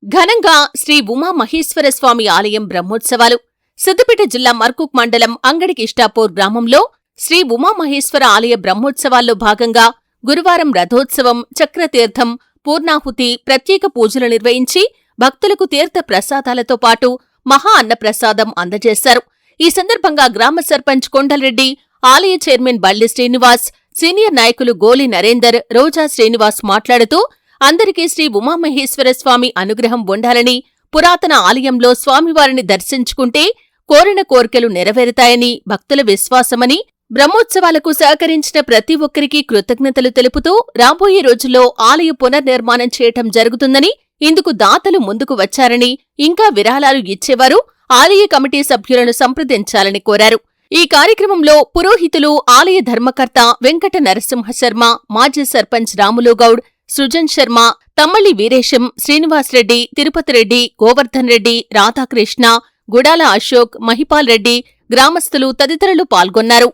ఘనంగా శ్రీ ఉమా మహేశ్వర స్వామి ఆలయం బ్రహ్మోత్సవాలు సిద్దిపేట జిల్లా మర్కూక్ మండలం అంగడికిష్టాపూర్ గ్రామంలో శ్రీ ఉమామహేశ్వర ఆలయ బ్రహ్మోత్సవాల్లో భాగంగా గురువారం రథోత్సవం, చక్రతీర్థం, పూర్ణాహుతి, ప్రత్యేక పూజలు నిర్వహించి భక్తులకు తీర్థ ప్రసాదాలతో పాటు మహా అన్నప్రసాదం అందజేశారు. ఈ సందర్భంగా గ్రామ సర్పంచ్ కొండలరెడ్డి, ఆలయ చైర్మన్ బల్లి శ్రీనివాస్, సీనియర్ నాయకులు గోలి నరేందర్, రోజా శ్రీనివాస్ మాట్లాడుతూ అందరికీ శ్రీ ఉమామహేశ్వర స్వామి అనుగ్రహం ఉండాలని, పురాతన ఆలయంలో స్వామివారిని దర్శించుకుంటే కోరిన కోర్కెలు నెరవేరుతాయని భక్తుల విశ్వాసమని, బ్రహ్మోత్సవాలకు సహకరించిన ప్రతి ఒక్కరికీ కృతజ్ఞతలు తెలుపుతూ రాబోయే రోజుల్లో ఆలయ పునర్నిర్మాణం చేయటం జరుగుతుందని, ఇందుకు దాతలు ముందుకు వచ్చారని, ఇంకా విరాళాలు ఇచ్చేవారు ఆలయ కమిటీ సభ్యులను సంప్రదించాలని కోరారు. ఈ కార్యక్రమంలో పురోహితులు, ఆలయ ధర్మకర్త వెంకట నరసింహశర్మ, మాజీ సర్పంచ్ రాములుగౌడ్, సృజన్ శర్మ, తమ్మళి వీరేశం, శ్రీనివాసరెడ్డి, తిరుపతిరెడ్డి, గోవర్ధన్ రెడ్డి, రాధాకృష్ణ, గుడాల అశోక్, మహిపాల్ రెడ్డి, గ్రామస్తులు తదితరులు పాల్గొన్నారు.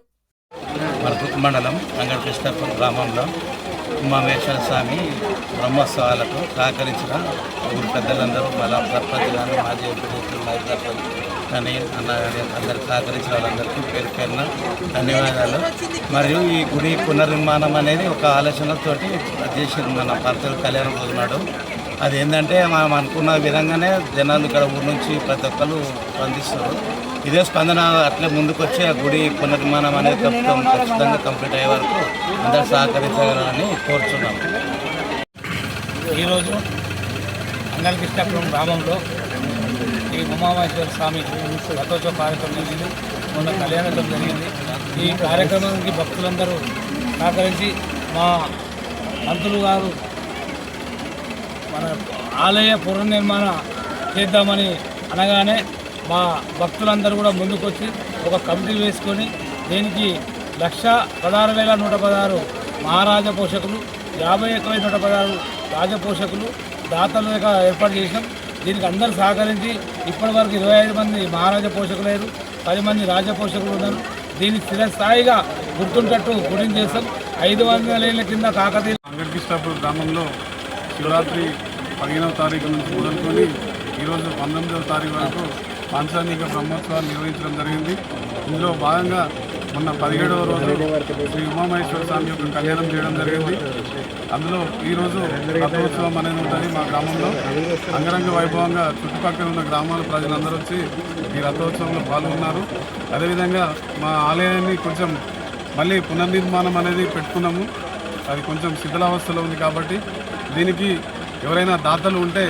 మర్కూక్ మండలం అంగడికిష్టాపూర్ గ్రామంలో ఉమామహేశ్వర స్వామి బ్రహ్మోత్సవాలకు సహకరించిన ఊరి పెద్దలందరూ, మళ్ళా సర్పంచ్ కానీ, మాజీ ఎంపీడీలు, మాజీ సర్పంచ్ కానీ, అన్న కానీ అందరికి సహకరించిన వాళ్ళందరికీ పేరు పేరున ధన్యవాదాలు. మరియు ఈ గుడి పునర్నిర్మాణం అనేది ఒక ఆలోచనతోటి చేసింది మన పార్తల కళ్యాణం రోజునాడు. అది ఏంటంటే మనం అనుకున్న విధంగానే జనాలు ఇక్కడ ఊరి నుంచి ప్రతి ఒక్కరు స్పందిస్తారు. ఇదే స్పందన అట్లే ముందుకు వచ్చి ఆ గుడి పునర్నిర్మాణం అనేది ఖచ్చితంగా కంప్లీట్ అయ్యే వరకు అందరూ సహకరించాలని కోరుచున్నాము. ఈరోజు అంగడికిష్టాపురం గ్రామంలో ఈ ఉమామహేశ్వర స్వామి రథోత్సవ కార్యక్రమం జరిగింది. మొన్న కళ్యాణోత్సవం జరిగింది. ఈ కార్యక్రమానికి భక్తులందరూ సహకరించి మా మంత్రులు గారు మన ఆలయ పునర్నిర్మాణం చేద్దామని అనగానే మా భక్తులందరూ కూడా ముందుకొచ్చి ఒక కమిటీ వేసుకొని దీనికి 1,16,116 మహారాజ పోషకులు, 51,116 రాజపోషకులు, దాతలు ఏర్పాటు చేసాం. దీనికి అందరూ సహకరించి ఇప్పటివరకు 25 మంది మహారాజా పోషకులు అయ్యారు, 10 మంది రాజపోషకులు ఉన్నారు. దీన్ని స్థిరస్థాయిగా గుర్తుంటట్టు గుడిని చేస్తాం. 500 ఏళ్ల కింద కాకతీయ అంగడికిష్టాపూర్ గ్రామంలో శివరాత్రి 15వ తారీఖు నుంచి మొదలుకొని ఈరోజు 19వ తారీఖు వరకు పాంచానిక బ్రహ్మోత్సవాలు నిర్వహించడం జరిగింది. ఇందులో భాగంగా మొన్న 17వ రోజు శ్రీ ఉమామహేశ్వర స్వామి యొక్క కళ్యాణం చేయడం జరిగింది. అందులో ఈరోజు రథోత్సవం అనేది ఉంటుంది. మా గ్రామంలో అంగరంగ వైభవంగా చుట్టుపక్కల ఉన్న గ్రామాల ప్రజలందరూ వచ్చి ఈ రథోత్సవంలో పాల్గొన్నారు. అదేవిధంగా మా ఆలయాన్ని కొంచెం మళ్ళీ పునర్నిర్మాణం అనేది పెట్టుకున్నాము. అది కొంచెం శిథిలావస్థలో ఉంది కాబట్టి దీనికి ఎవరైనా దాతలు ఉంటే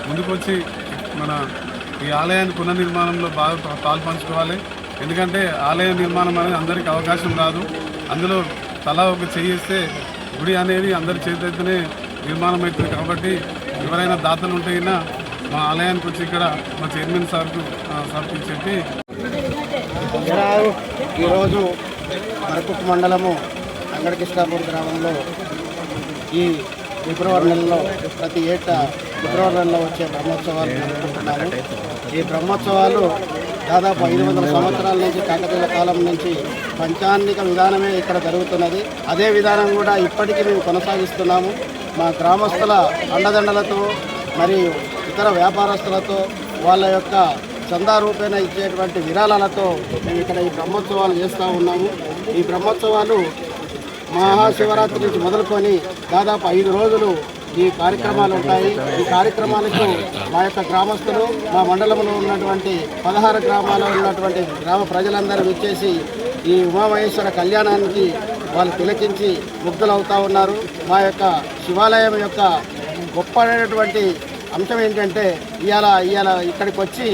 ముందుకొచ్చి మన ఈ ఆలయాన్ని పునర్నిర్మాణంలో బాగా పాల్పంచుకోవాలి. ఎందుకంటే ఆలయ నిర్మాణం అనేది అందరికీ అవకాశం రాదు. అందులో తలా ఒక చేయిస్తే గుడి అనేది అందరి చేతితోనే నిర్మాణం అవుతుంది. కాబట్టి ఎవరైనా దాతలు ఉంటే అయినా మా ఆలయానికి వచ్చి ఇక్కడ మా చైర్మన్ సార్కి చెప్పి ఈరోజు మర్కూక్ మండలము అంగడికిష్టాపూర్ గ్రామంలో ఈ ఫిబ్రవరి నెలలో ప్రతి ఏటా ఫిబ్రవరి నెలలో వచ్చే బ్రహ్మోత్సవాలు జరుపుకుంటున్నాము. ఈ బ్రహ్మోత్సవాలు దాదాపు 500 సంవత్సరాల నుంచి, కాకతీయుల కాలం నుంచి పంచాంగిక విధానమే ఇక్కడ జరుగుతున్నది. అదే విధానం కూడా ఇప్పటికీ మేము కొనసాగిస్తున్నాము. మా గ్రామస్తుల అండదండలతో మరియు ఇతర వ్యాపారస్తులతో వాళ్ళ యొక్క చందా రూపేణ ఇచ్చేటువంటి విరాళాలతో మేము ఇక్కడ ఈ బ్రహ్మోత్సవాలు చేస్తూ ఉన్నాము. ఈ బ్రహ్మోత్సవాలు మహాశివరాత్రి నుంచి మొదలుకొని దాదాపు 5 రోజులు ఈ కార్యక్రమాలు ఉంటాయి. ఈ కార్యక్రమాలకు మా యొక్క గ్రామస్తులు, మా మండలంలో ఉన్నటువంటి 16 గ్రామాల్లో ఉన్నటువంటి గ్రామ ప్రజలందరూ విచ్చేసి ఈ ఉమామహేశ్వర కళ్యాణానికి వాళ్ళు తిలకించి ముగ్ధులవుతూ ఉన్నారు. మా యొక్క శివాలయం యొక్క గొప్ప అంశం ఏంటంటే ఇవాళ ఇక్కడికి వచ్చి